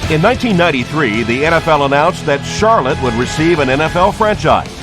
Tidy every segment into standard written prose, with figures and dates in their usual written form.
In 1993, the NFL announced that Charlotte would receive an NFL franchise.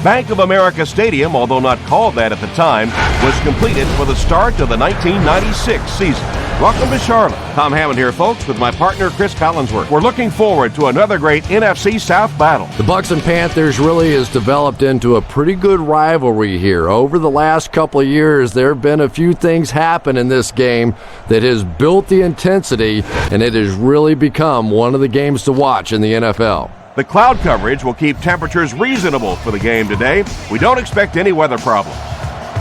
Bank of America Stadium, although not called that at the time, was completed for the start of the 1996 season. Welcome to Charlotte. Tom Hammond here, folks, with my partner, Chris Collinsworth. We're looking forward to another great NFC South battle. The Bucs and Panthers really has developed into a pretty good rivalry here. Over the last couple of years, there have been a few things happen in this game that has built the intensity, and it has really become one of the games to watch in the NFL. The cloud coverage will keep temperatures reasonable for the game today. We don't expect any weather problems.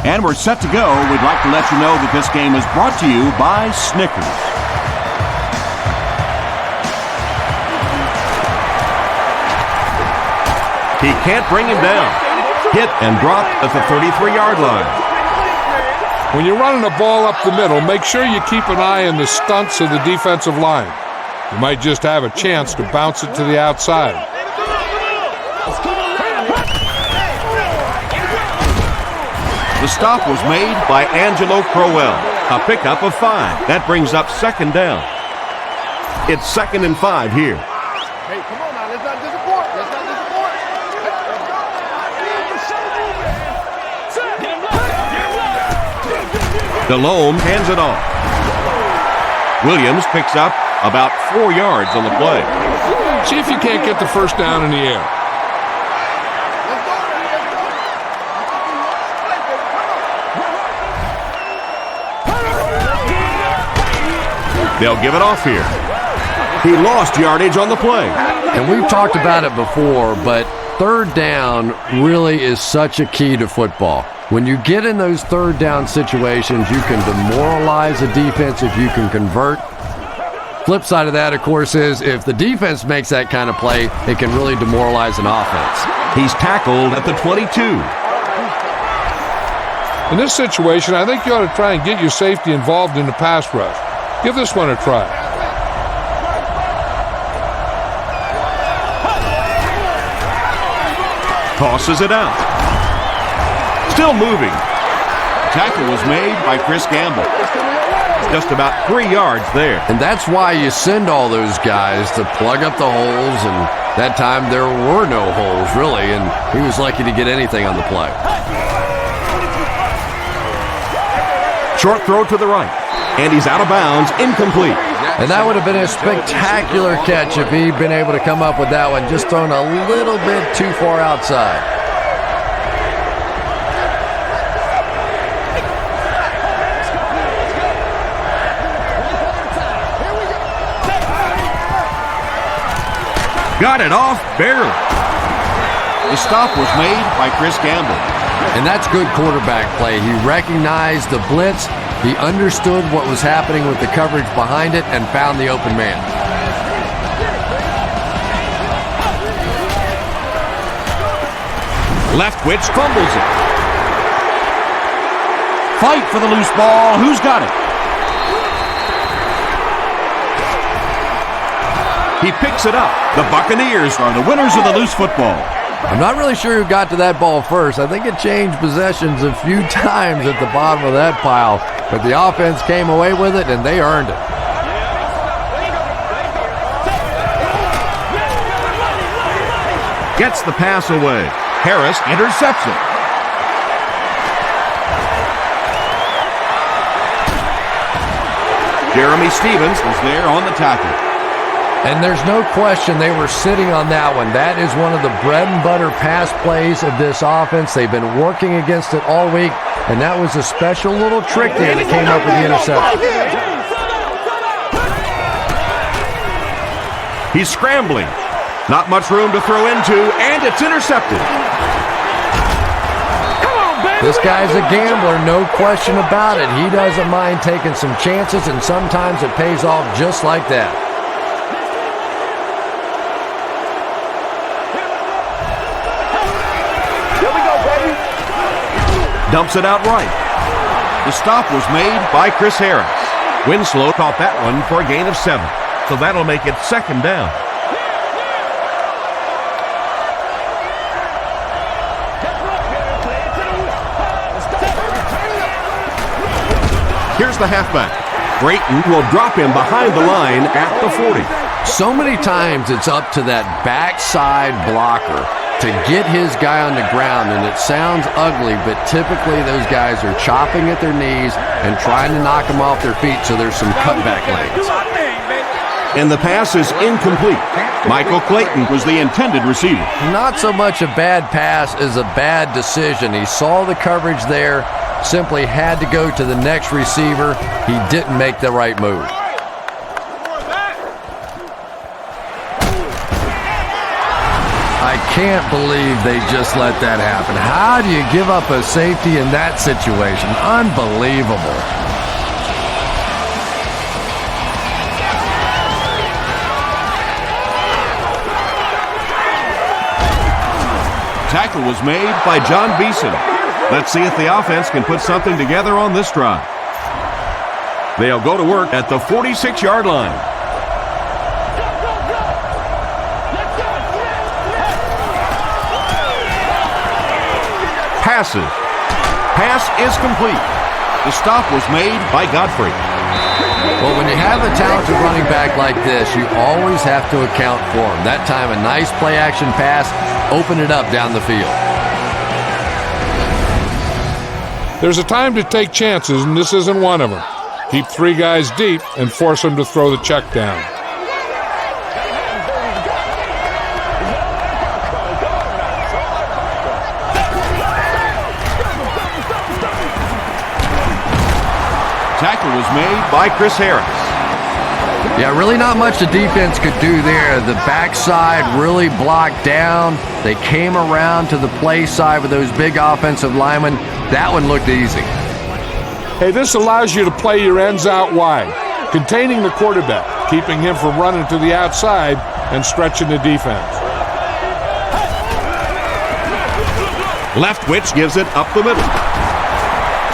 And we're set to go. We'd like to let you know that this game is brought to you by Snickers. He can't bring him down. Hit and dropped at the 33-yard line. When you're running the ball up the middle, make sure you keep an eye on the stunts of the defensive line. You might just have a chance to bounce it to the outside. The stop was made by Angelo Crowell. A pickup of 5. That brings up second down. It's 2nd and 5 here. Hey, come on now. Let's not disappoint. Delhomme hands it off. Williams picks up about 4 yards on the play. See if you can't get the first down in the air. They'll give it off here. He lost yardage on the play. And we've talked about it before, but third down really is such a key to football. When you get in those third down situations, you can demoralize a defense if you can convert. Flip side of that, of course, is if the defense makes that kind of play, it can really demoralize an offense. He's tackled at the 22. In this situation, I think you ought to try and get your safety involved in the pass rush. Give this one a try. Tosses it out. Still moving. Tackle was made by Chris Gamble. Just about 3 yards there. And that's why you send all those guys to plug up the holes, and that time there were no holes, really, and he was lucky to get anything on the play. Short throw to the right, and he's out of bounds, incomplete. And that would have been a spectacular catch if he'd been able to come up with that one, just thrown a little bit too far outside. Got it off, barely. The stop was made by Chris Gamble. And that's good quarterback play. He recognized the blitz, he understood what was happening with the coverage behind it, and found the open man. Leftwich fumbles it. Fight for the loose ball. Who's got it? He picks it up. The Buccaneers Are the winners of the loose football. I'm not really sure who got to that ball first. I think it changed possessions a few times at the bottom of that pile, but the offense came away with it, and they earned it. gets the pass away. Harris intercepts it. Jeremy Stevens was there on the tackle. And there's no question they were sitting on that one. That is one of the bread and butter pass plays of this offense. They've been working against it all week, and that was a special little trick there that came up with the interception. He's scrambling. Not much room to throw into, and it's intercepted. This guy's a gambler, no question about it. He doesn't mind taking some chances, and sometimes it pays off just like that. Dumps it out right. The stop was made by Chris Harris. Winslow caught that one for a gain of 7. So that'll make it second down. Here's the halfback. Brayton will drop him behind the line at the 40. So many times it's up to that backside blocker to get his guy on the ground, and it sounds ugly, but typically those guys are chopping at their knees and trying to knock them off their feet, so there's some cutback lanes. And the pass is incomplete. Michael Clayton was the intended receiver. Not so much a bad pass as a bad decision. He saw the coverage there, simply had to go to the next receiver. He didn't make the right move. I can't believe they just let that happen. How do you give up a safety in that situation? Unbelievable. Tackle was made by John Beeson. Let's see if the offense can put something together on this drive. They'll go to work at the 46-yard line. Passes. Pass is complete. The stop was made by Godfrey. Well, when you have a talented running back like this, you always have to account for him. That time, a nice play-action pass opened it up down the field. There's a time to take chances, and this isn't one of them. Keep 3 guys deep and force them to throw the check down. Tackle was made by Chris Harris. Yeah, really not much the defense could do there. The backside really blocked down. They came around to the play side with those big offensive linemen. That one looked easy. Hey, this allows you to play your ends out wide, containing the quarterback, keeping him from running to the outside and stretching the defense. Leftwich gives it up the middle.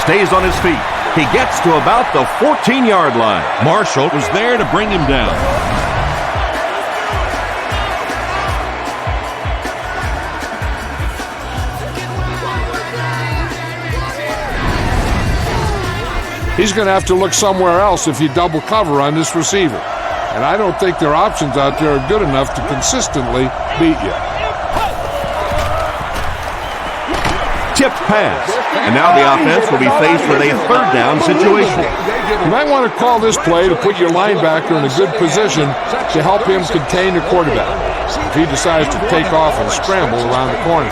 Stays on his feet. He gets to about the 14-yard line. Marshall was there to bring him down. He's going to have to look somewhere else if you double cover on this receiver. And I don't think their options out there are good enough to consistently beat you. Tipped pass. And now the offense will be faced with a 3rd down situation. You might want to call this play to put your linebacker in a good position to help him contain the quarterback if he decides to take off and scramble around the corner.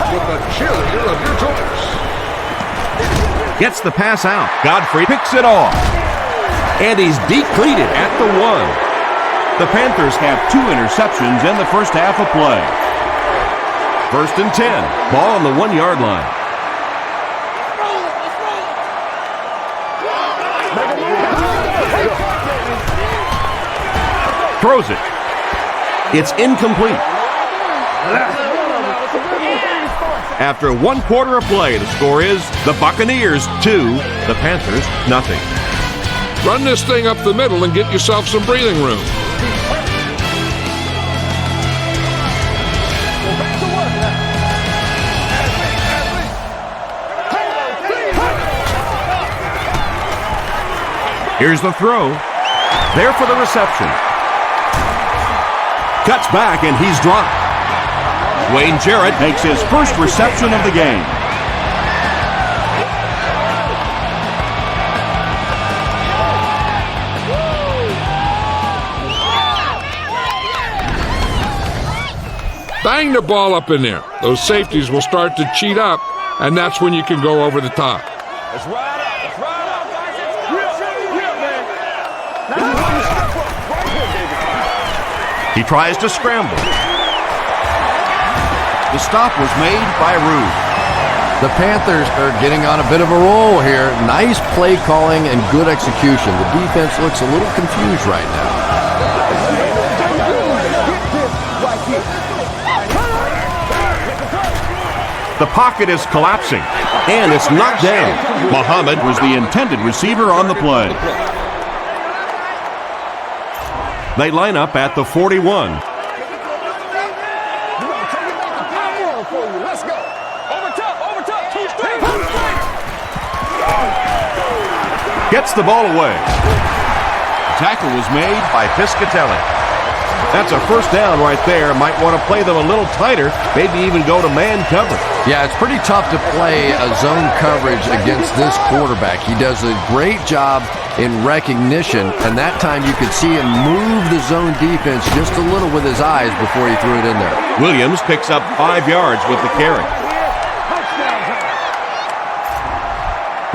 Gets the pass out. Godfrey picks it off. And he's depleted at the 1. The Panthers have 2 interceptions in the first half of play. 1st and 10. Ball on the 1-yard line. Throws it. It's incomplete. After 1 quarter of play, the score is the Buccaneers 2, the Panthers nothing. Run this thing up the middle and get yourself some breathing room. Here's the throw. There for the reception. Cuts back and he's dropped. Wayne Jarrett makes his first reception of the game. Bang the ball up in there. Those safeties will start to cheat up, and that's when you can go over the top. Let's ride up. Let's ride up. He tries to scramble. The stop was made by Rude. The Panthers are getting on a bit of a roll here. Nice play calling and good execution. The defense looks a little confused right now. The pocket is collapsing, and it's knocked down. Muhammad was the intended receiver on the play. They line up at the 41. Gets the ball away. Tackle was made by Piscatelli. That's a first down right there. Might want to play them a little tighter, maybe even go to man coverage. Yeah, it's pretty tough to play a zone coverage against this quarterback. He does a great job in recognition, and that time you could see him move the zone defense just a little with his eyes before he threw it in there. Williams picks up 5 yards with the carry.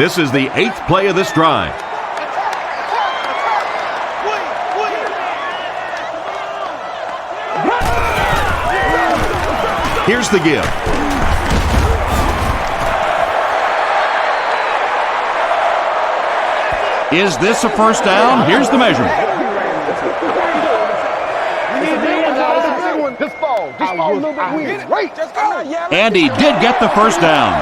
This is the 8th play of this drive. Here's the give. Is this a first down? Here's the measurement. And he did get the first down.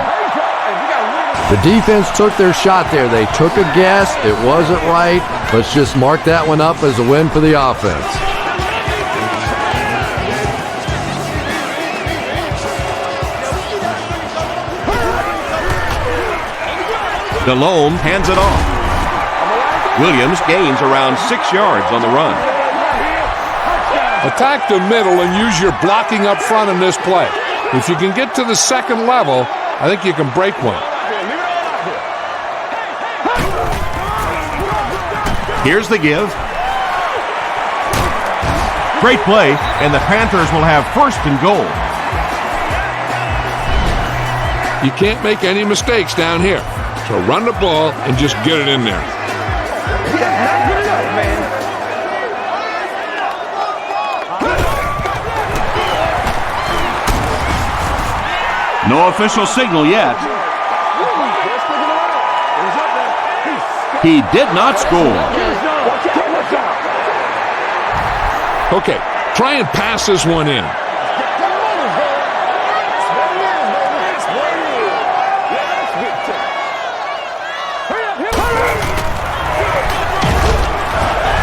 The defense took their shot there. They took a guess. It wasn't right. Let's just mark that one up as a win for the offense. Delhomme hands it off. Williams gains around 6 yards on the run. Attack the middle and use your blocking up front in this play. If you can get to the second level, I think you can break one. Here's the give. Great play, and the Panthers will have first and goal. You can't make any mistakes down here. So run the ball and just get it in there. No official signal yet. He did not score. Okay, try and pass this one in.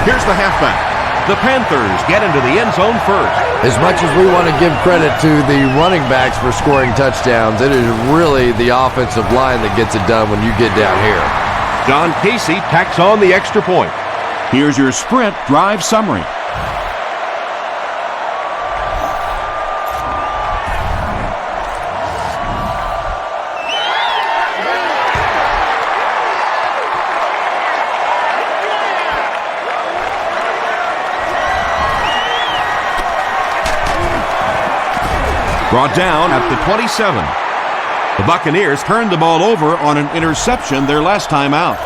Here's the halfback. The Panthers get into the end zone first. As much as we want to give credit to the running backs for scoring touchdowns, it is really the offensive line that gets it done when you get down here. John Casey tacks on the extra point. Here's your sprint drive summary. Brought down at the 27. The Buccaneers turned the ball over on an interception their last time out.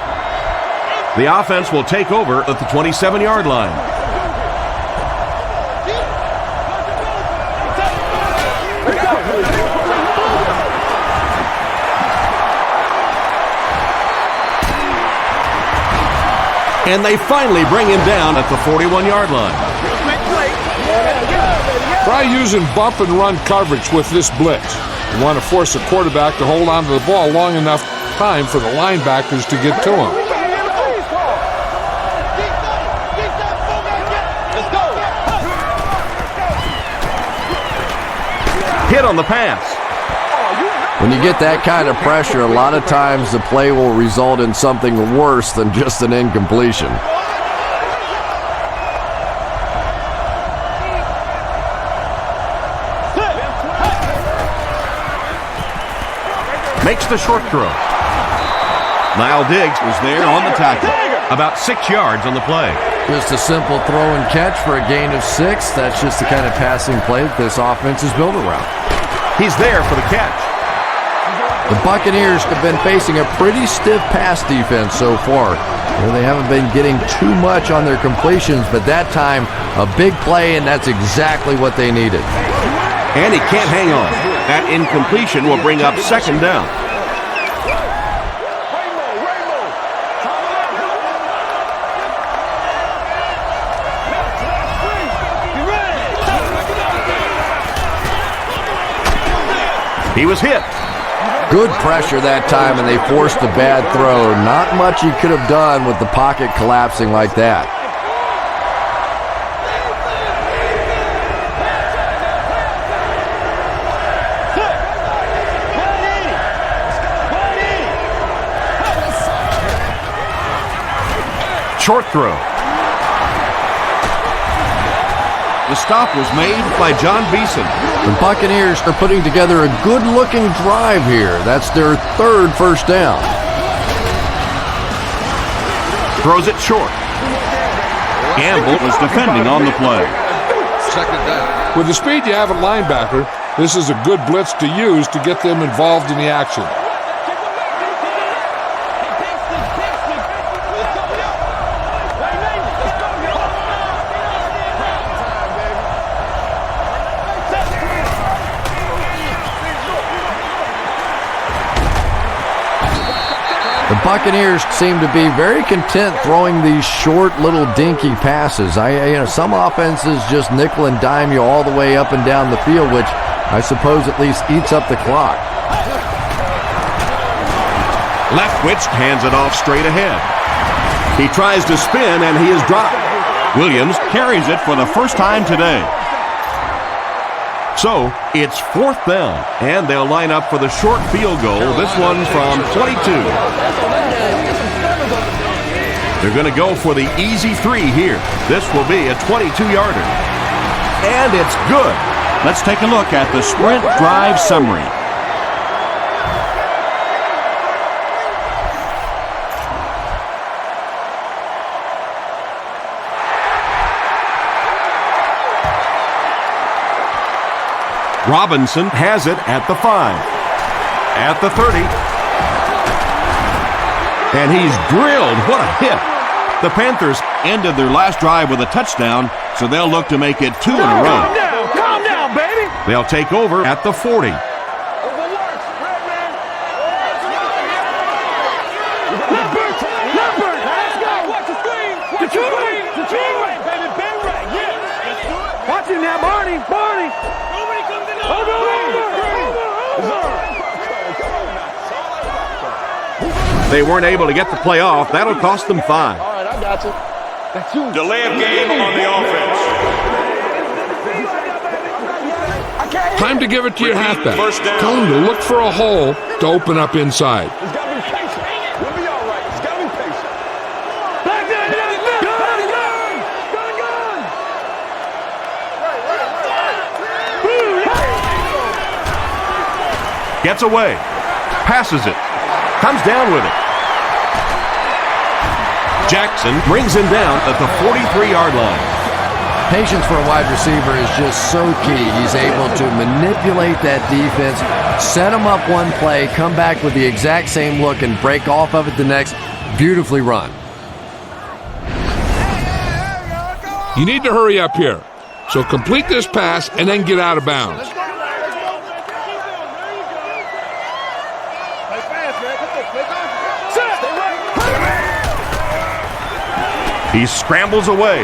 The offense will take over at the 27-yard line. And they finally bring him down at the 41-yard line. Try using bump and run coverage with this blitz. You want to force the quarterback to hold on to the ball long enough time for the linebackers to get to him. Hit on the pass. When you get that kind of pressure, a lot of times the play will result in something worse than just an incompletion. Makes the short throw. Niall Diggs was there on the tackle. About 6 yards on the play. Just a simple throw and catch for a gain of 6. That's just the kind of passing play that this offense is built around. He's there for the catch. The Buccaneers have been facing a pretty stiff pass defense so far. They haven't been getting too much on their completions, but that time, a big play, and that's exactly what they needed. And he can't hang on. That incompletion will bring up second down. He was hit. Good pressure that time, and they forced a bad throw. Not much he could have done with the pocket collapsing like that. Short throw. The stop was made by John Beeson. The Buccaneers are putting together a good-looking drive here. That's their third first down. Throws it short. Gamble was defending on the play. Second down. With the speed you have at linebacker, this is a good blitz to use to get them involved in the action. The Buccaneers seem to be very content throwing these short little dinky passes. Some offenses just nickel and dime you all the way up and down the field, which I suppose at least eats up the clock. Leftwich hands it off straight ahead. He tries to spin and he is dropped. Williams carries it for the first time today. So, it's fourth down, and they'll line up for the short field goal, this one from 22. They're going to go for the easy three here. This will be a 22-yarder. And it's good. Let's take a look at the sprint drive summary. Robinson has it at the 5, at the 30, and he's drilled. What a hit. The Panthers ended their last drive with a touchdown, so they'll look to make it 2 in a row. Calm down, baby. They'll take over at the 40. Watch him now, Barney. They weren't able to get the play off. That'll cost them 5. All right, I got you. That's you. Delay of game on the offense. Time to give it to your halfback. Tell him to look for a hole to open up inside. He's got to be patient. We'll be all right. He's got to be patient. Gets away. Passes it. Comes down with it. Jackson brings him down at the 43-yard line. Patience for a wide receiver is just so key. He's able to manipulate that defense, set him up one play, come back with the exact same look, and break off of it the next. Beautifully run. You need to hurry up here. So complete this pass and then get out of bounds. He scrambles away.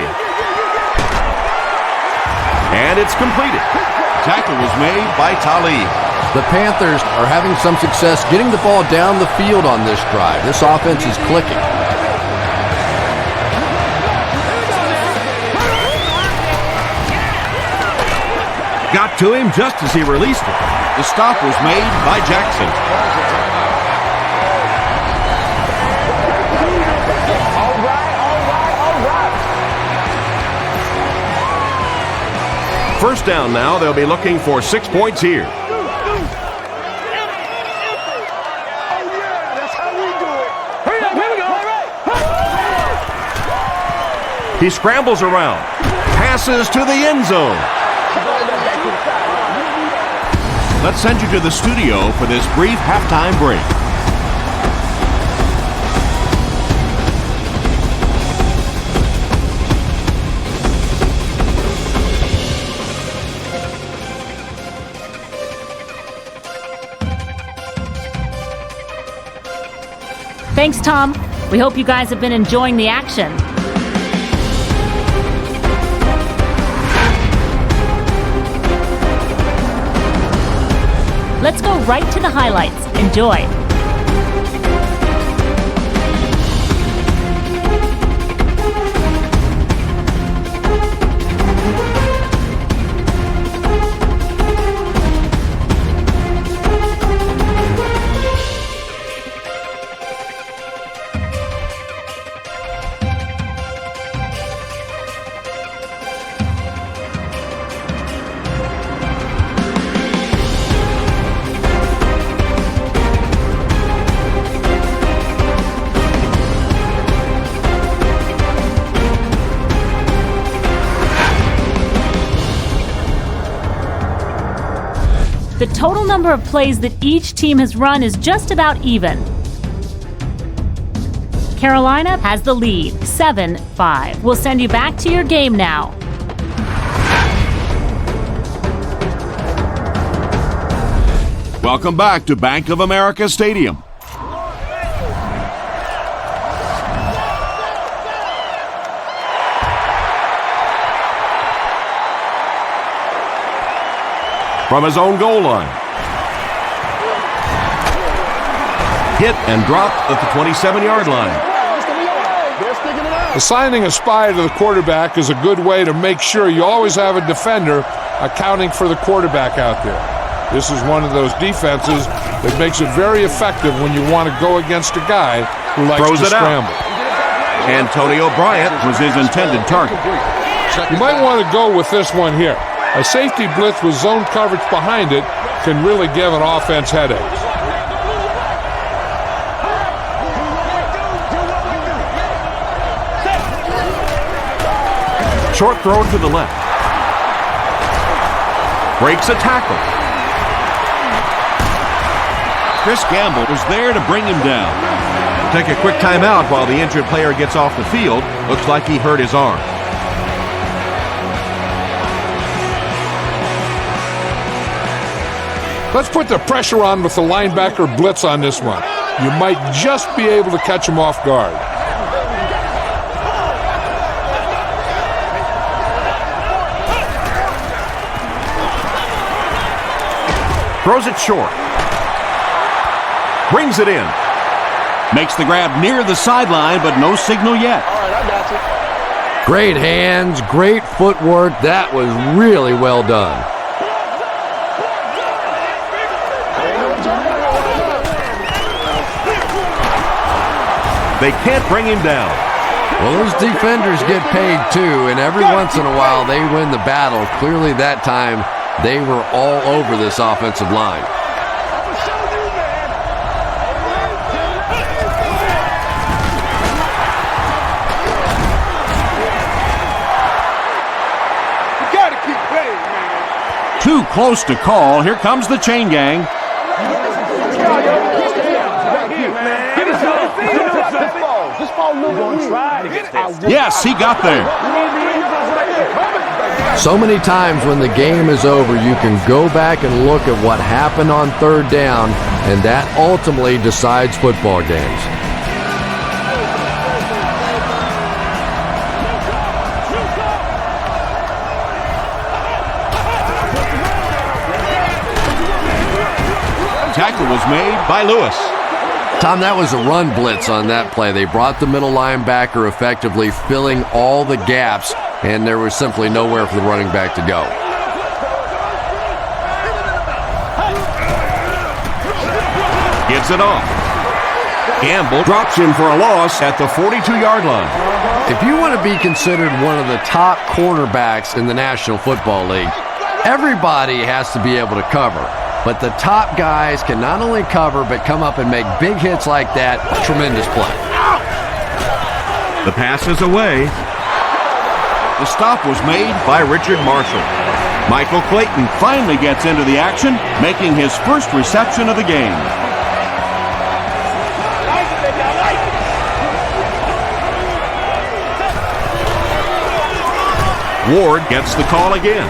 And it's completed. Tackle was made by Talib. The Panthers are having some success getting the ball down the field on this drive. This offense is clicking. Got to him just as he released it. The stop was made by Jackson. First down now. They'll be looking for 6 points here. He scrambles around. Passes to the end zone. Let's send you to the studio for this brief halftime break. Thanks, Tom. We hope you guys have been enjoying the action. Let's go right to the highlights. Enjoy. The total number of plays that each team has run is just about even. Carolina has the lead, 7-5. We'll send you back to your game now. Welcome back to Bank of America Stadium. From his own goal line. Hit and dropped at the 27-yard line. Assigning a spy to the quarterback is a good way to make sure you always have a defender accounting for the quarterback out there. This is one of those defenses that makes it very effective when you want to go against a guy who likes to scramble. Antonio Bryant was his intended target. You might want to go with this one here. A safety blitz with zone coverage behind it can really give an offense headaches. Short throw to the left. Breaks a tackle. Chris Gamble was there to bring him down. We'll take a quick timeout while the injured player gets off the field. Looks like he hurt his arm. Let's put the pressure on with the linebacker blitz on this one. You might just be able to catch him off guard. Throws it short. Brings it in. Makes the grab near the sideline, but no signal yet. All right, I got you. Great hands, great footwork. That was really well done. They can't bring him down. Well, those defenders get paid too, and every once in a while they win the battle. Clearly that time they were all over this offensive line. You gotta keep playing, man. Too close to call. Here comes the chain gang. Yes, he got there. So many times when the game is over, you can go back and look at what happened on third down, and that ultimately decides football games. Tackle was made by Lewis. Tom, that was a run blitz on that play. They brought the middle linebacker effectively, filling all the gaps, and there was simply nowhere for the running back to go. Gets it off. Gamble drops him for a loss at the 42-yard line. If you want to be considered one of the top cornerbacks in the National Football League, everybody has to be able to cover. But the top guys can not only cover, but come up and make big hits like that. Tremendous play. The pass is away. The stop was made by Richard Marshall. Michael Clayton finally gets into the action, making his first reception of the game. Ward gets the call again.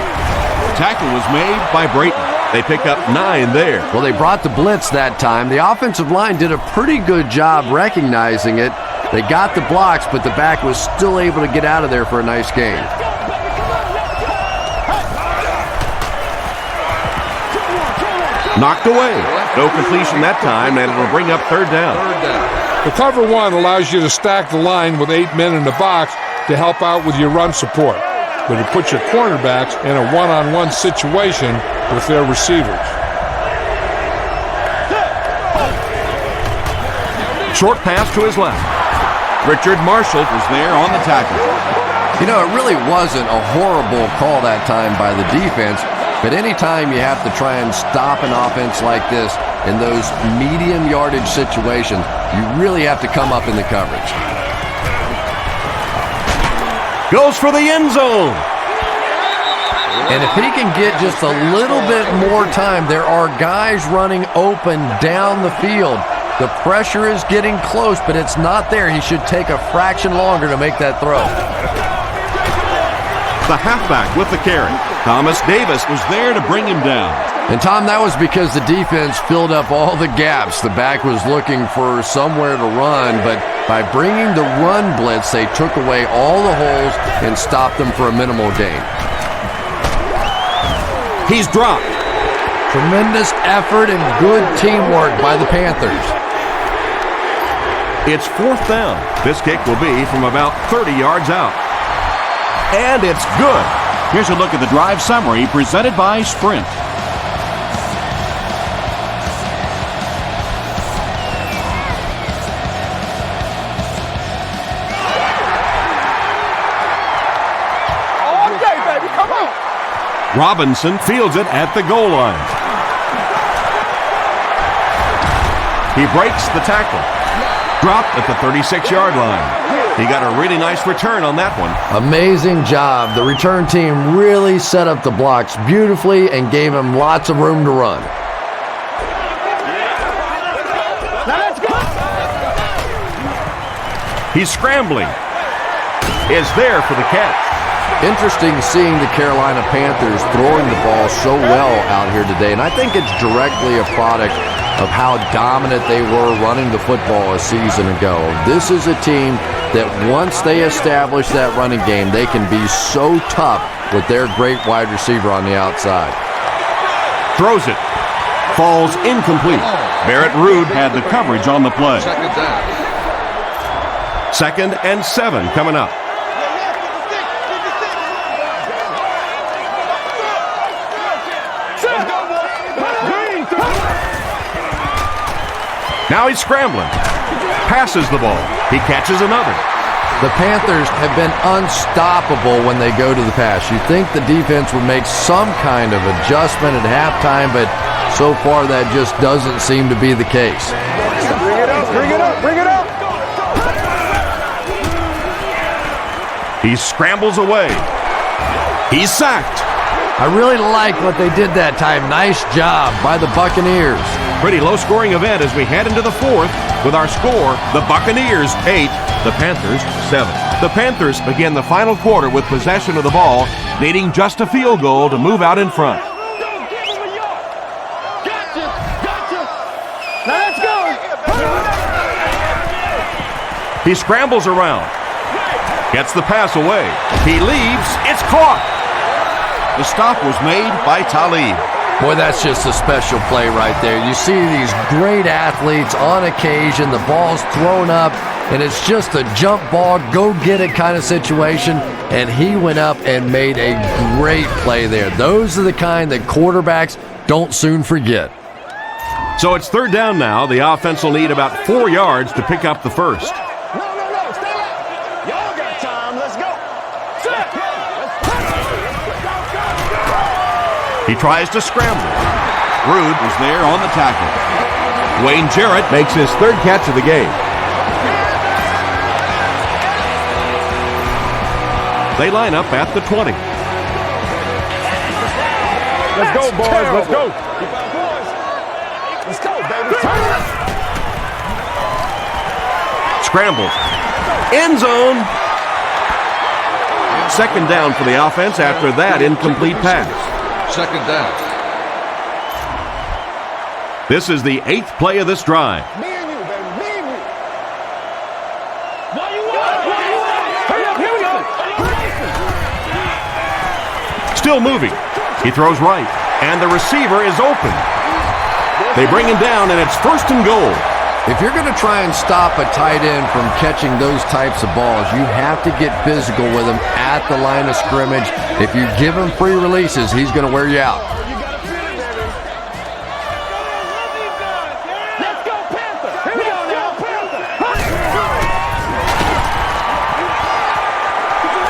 The tackle was made by Brayton. They pick up 9 there. Well, they brought the blitz that time. The offensive line did a pretty good job recognizing it. They got the blocks, but the back was still able to get out of there for a nice gain. Knocked away. No completion that time, and it'll bring up third down. The cover one allows you to stack the line with 8 men in the box to help out with your run support. But it puts your cornerbacks in a one-on-one situation with their receivers. Short pass to his left. Richard Marshall Was there on the tackle. You know, it really wasn't a horrible call that time by the defense, but anytime you have to try and stop an offense like this in those medium yardage situations, you really have to come up in the coverage. goes for the end zone. And if he can get just a little bit more time, there are guys running open down the field. The pressure is getting close, but it's not there. He should take a fraction longer to make that throw. The halfback with the carry. Thomas Davis was there to bring him down. And, Tom, that was because the defense filled up all the gaps. The back was looking for somewhere to run, but by bringing the run blitz, they took away all the holes and stopped them for a minimal gain. He's dropped. Tremendous effort and good teamwork by the Panthers. It's 4th down. This kick will be from about 30 yards out. And it's good. Here's a look at the drive summary presented by Sprint. Okay, baby, come on. Robinson fields it at the goal line. He breaks the tackle. Dropped at the 36-yard line. He got a really nice return on that one. Amazing job. The return team really set up the blocks beautifully and gave him lots of room to run. Now let's go. He's scrambling. Is there for the catch. Interesting seeing the Carolina Panthers throwing the ball so well out here today, and I think it's directly a product of how dominant they were running the football a season ago. This is a team that once they establish that running game, they can be so tough with their great wide receiver on the outside. Throws it. Falls incomplete. Barrett Ruud had the coverage on the play. 2nd and 7 coming up. Now he's scrambling. Passes the ball. He catches another. The Panthers have been unstoppable when they go to the pass. You think the defense would make some kind of adjustment at halftime, but so far that just doesn't seem to be the case. Bring it up, bring it up, bring it up. He scrambles away. He's sacked. I really like what they did that time. Nice job by the Buccaneers. Pretty low-scoring event as we head into the 4th with our score, the Buccaneers 8, the Panthers 7. The Panthers begin the final quarter with possession of the ball, needing just a field goal to move out in front. Now let's go. He scrambles around. Gets the pass away. He leaves. It's caught. The stop was made by Talib. Boy, that's just a special play right there. You see these great athletes on occasion, the ball's thrown up, and it's just a jump ball, go get it kind of situation, and he went up and made a great play there. Those are the kind that quarterbacks don't soon forget. So it's 3rd down now. The offense will need about 4 yards to pick up the first. No, stay out. Y'all got time. Let's go. He tries to scramble. Ruud was there on the tackle. Wayne Jarrett makes his 3rd catch of the game. They line up at the 20. Let's go, boys. Let's go. Let's go, baby. Scrambles. End zone. 2nd down for the offense after that incomplete pass. 2nd down. This is the 8th play of this drive. Me and you, baby. Me and you. Hurry up, here we go. Still moving. He throws right, and the receiver is open. They bring him down, and it's 1st and goal. If you're going to try and stop a tight end from catching those types of balls, you have to get physical with him at the line of scrimmage. If you give him free releases, he's going to wear you out. Let's go, Panther. Here we go now, Panther.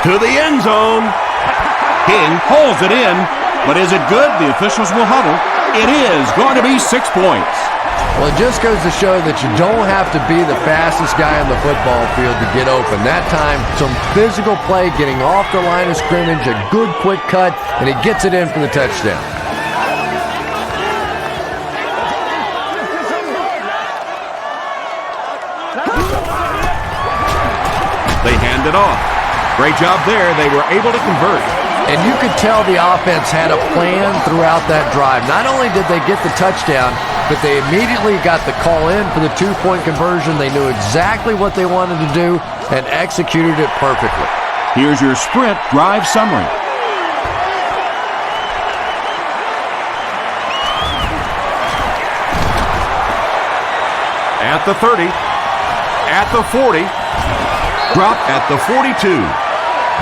To the end zone. King pulls it in, but is it good? The officials will huddle. It is going to be 6 points. Well, it just goes to show that you don't have to be the fastest guy on the football field to get open. That time, some physical play, getting off the line of scrimmage, a good quick cut, and he gets it in for the touchdown. They hand it off. Great job there. They were able to convert. And you could tell the offense had a plan throughout that drive. Not only did they get the touchdown, but they immediately got the call in for the two-point conversion. They knew exactly what they wanted to do and executed it perfectly. Here's your sprint drive summary. At the 30, at the 40, drop at the 42.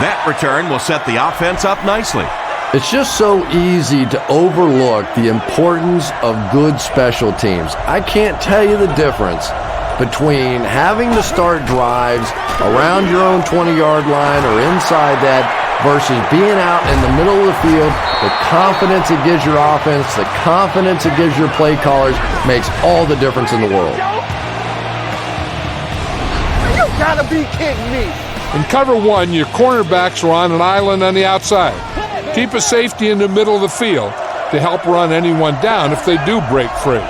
That return will set the offense up nicely. It's just so easy to overlook the importance of good special teams. I can't tell you the difference between having to start drives around your own 20-yard line or inside that versus being out in the middle of the field. The confidence it gives your offense, the confidence it gives your play callers makes all the difference in the world. You gotta be kidding me. In cover one, your cornerbacks are on an island on the outside. Keep a safety in the middle of the field to help run anyone down if they do break free.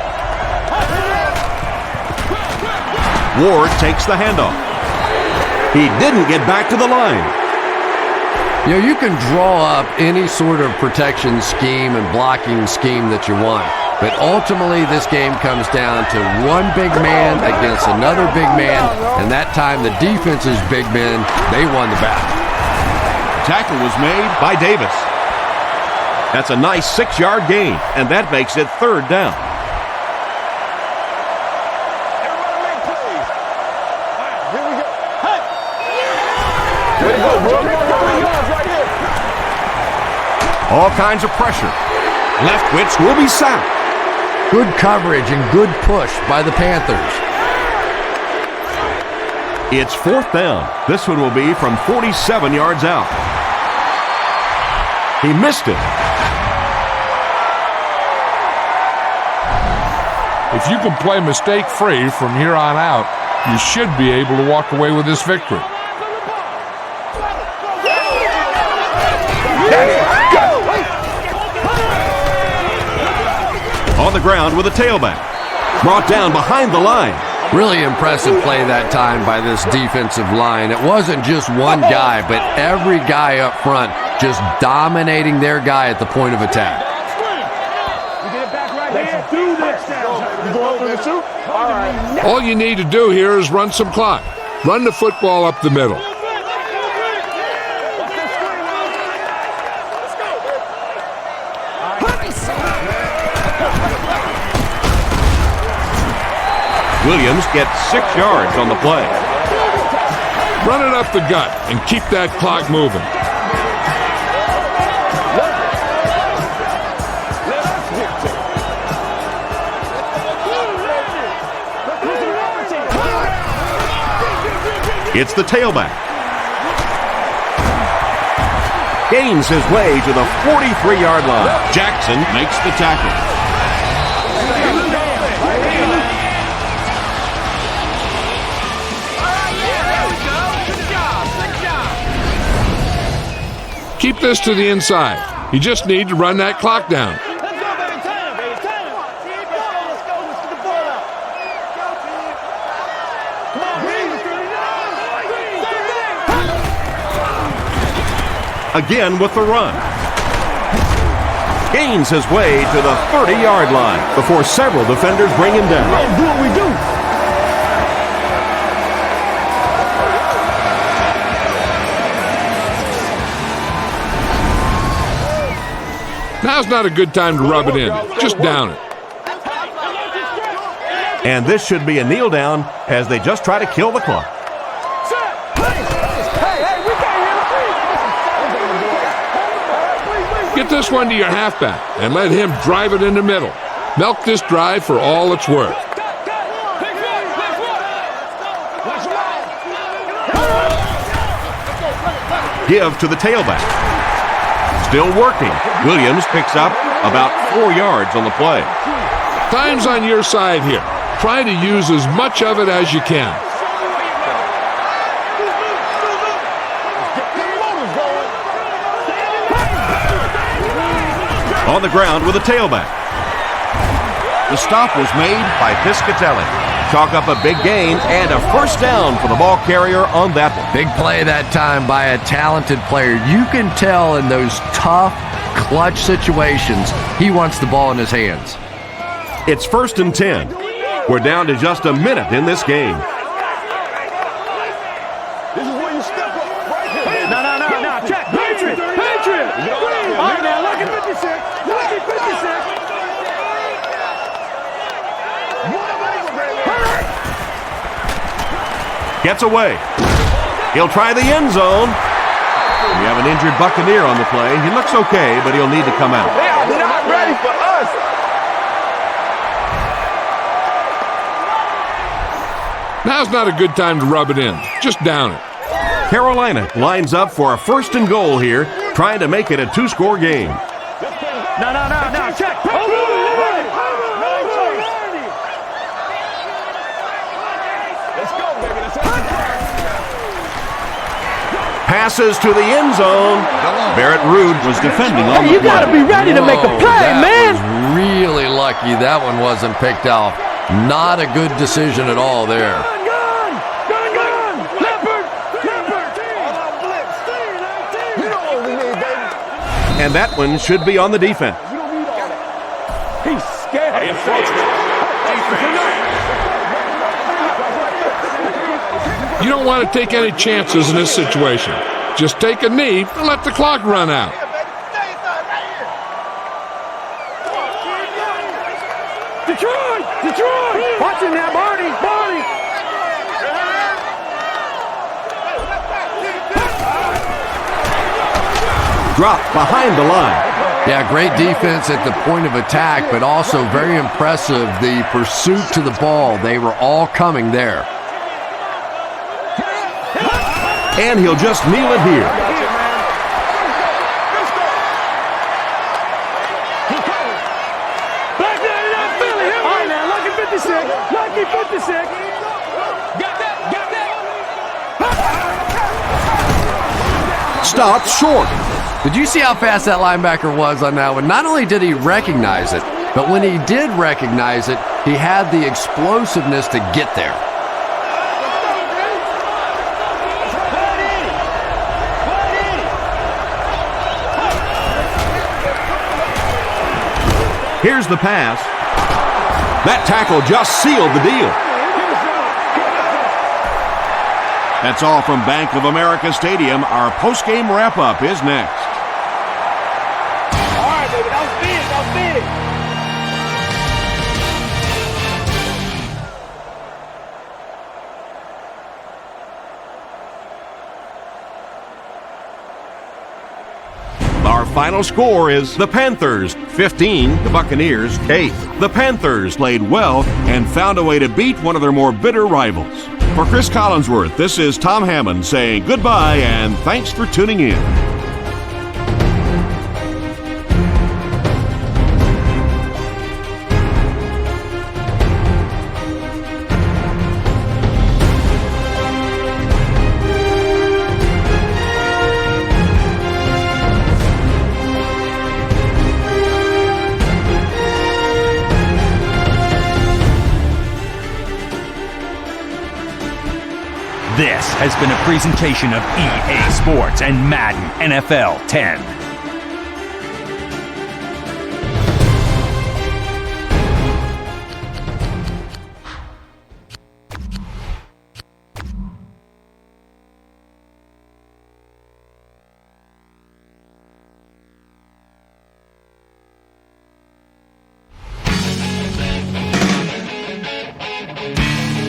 Ward takes the handoff. He didn't get back to the line. You know, you can draw up any sort of protection scheme and blocking scheme that you want. But ultimately, this game comes down to one big man against another big man, and that time the defense's big men, they won the battle. Tackle was made by Davis. That's a nice 6-yard gain, and that makes it third down. Everybody make plays. All right, here we go. Hey! Way to go, bro. 3 yards right here. All kinds of pressure. Leftwich will be sacked. Good coverage and good push by the Panthers. It's fourth down. This one will be from 47 yards out. He missed it. If you can play mistake-free from here on out, you should be able to walk away with this victory. On the ground with a tailback. Brought down behind the line. Really impressive play that time by this defensive line. It wasn't just one guy, but every guy up front just dominating their guy at the point of attack. Let's do this. You go up in the suit? All right. All you need to do here is run some clock. Run the football up the middle. Williams gets 6 yards on the play. Run it up the gut and keep that clock moving. It's the tailback. Gains his way to the 43-yard line. Jackson makes the tackle. Keep this to the inside. You just need to run that clock down. Again with the run. Gains his way to the 30-yard line before several defenders bring him down. Do what we do. Now's not a good time to rub it in. Just down it. And this should be a kneel down as they just try to kill the clock. Get this one to your halfback and let him drive it in the middle. Milk this drive for all it's worth. Give to the tailback. Still working. Williams picks up about 4 yards on the play. Time's on your side here. Try to use as much of it as you can. On the ground with a tailback. The stop was made by Piscatelli. Chalk up a big gain and a first down for the ball carrier on that one. Big play that time by a talented player. You can tell in those tough, clutch situations, he wants the ball in his hands. It's 1st and 10. We're down to just a minute in this game. This is where you step up right here. No. Check. Patriot. All right, now, lucky 56. Lucky 56. Gets away. He'll try the end zone. We have an injured Buccaneer on the play. He looks okay, but he'll need to come out. They are not ready for us. Now's not a good time to rub it in. Just down it. Carolina lines up for a 1st and goal here, trying to make it a 2-score game. No. Check. Let's go, baby. Passes to the end zone. Barrett Ruud was defending on the play. You got to be ready to make a play, man. Was really lucky that one wasn't picked off. Not a good decision at all there. Gun. Leopard. You know what we need, baby. And that one should be on the defense. He's scared. You don't want to take any chances in this situation. Just take a knee and let the clock run out. Detroit! Watching that, Barney! Dropped behind the line. Yeah, great defense at the point of attack, but also very impressive the pursuit to the ball. They were all coming there. And he'll just kneel it here. Back there in that Philly. All right, now, lucky 56. Lucky 56. Got that. Stopped short. Did you see how fast that linebacker was on that one? Not only did he recognize it, but when he did recognize it, he had the explosiveness to get there. Here's the pass. That tackle just sealed the deal. That's all from Bank of America Stadium. Our post-game wrap-up is next. All right, baby. That was big. Our final score is the Panthers 15, the Buccaneers 8. The Panthers played well and found a way to beat one of their more bitter rivals. For Chris Collinsworth, this is Tom Hammond saying goodbye and thanks for tuning in. This has been a presentation of EA Sports and Madden NFL 10.